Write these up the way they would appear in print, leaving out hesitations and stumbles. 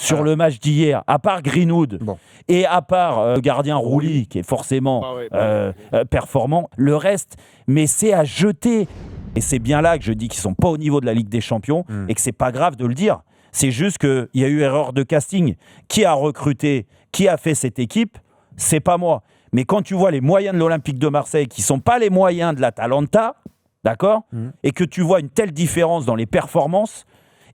sur le match d'hier, à part Greenwood et à part le gardien Rouli, qui est forcément performant, le reste, mais c'est à jeter. Et c'est bien là que je dis qu'ils ne sont pas au niveau de la Ligue des Champions et que c'est pas grave de le dire. C'est juste qu'il y a eu erreur de casting. Qui a recruté, qui a fait cette équipe, c'est pas moi. Mais quand tu vois les moyens de l'Olympique de Marseille, qui ne sont pas les moyens de l'Atalanta, d'accord, et que tu vois une telle différence dans les performances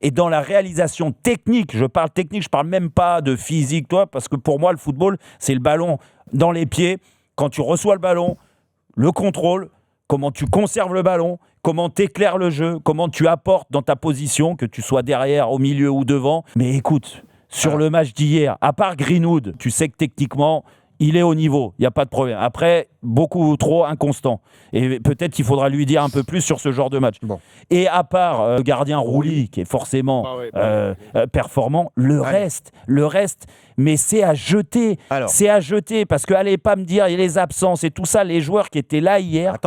et dans la réalisation technique, je parle même pas de physique, toi, parce que pour moi, le football, c'est le ballon dans les pieds. Quand tu reçois le ballon, le contrôle, comment tu conserves le ballon, comment tu éclaires le jeu, comment tu apportes dans ta position, que tu sois derrière, au milieu ou devant. Mais écoute, sur le match d'hier, à part Greenwood, tu sais que techniquement, il est au niveau, il n'y a pas de problème. Après, beaucoup trop inconstant. Et peut-être qu'il faudra lui dire un peu plus sur ce genre de match. Et à part le gardien Rouli, qui est forcément performant, le reste, mais c'est à jeter. C'est à jeter, parce que allez pas me dire, il y a les absences et tout ça, les joueurs qui étaient là hier,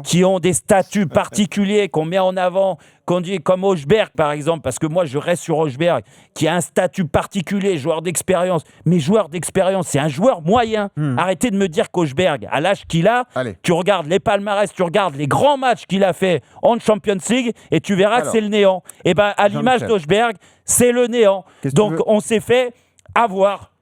qui ont des statuts particuliers, qu'on met en avant, qu'on dit comme Hochberg par exemple, parce que moi je reste sur Hochberg, qui a un statut particulier, joueur d'expérience. Mais joueur d'expérience, c'est un joueur moyen. Arrêtez de me dire qu'Hochberg, à l'âge qu'il a, tu regardes les palmarès, tu regardes les grands matchs qu'il a fait en Champions League et tu verras que c'est le néant. Et bien à l'image d'Hochberg, c'est le néant. Donc on s'est fait avoir.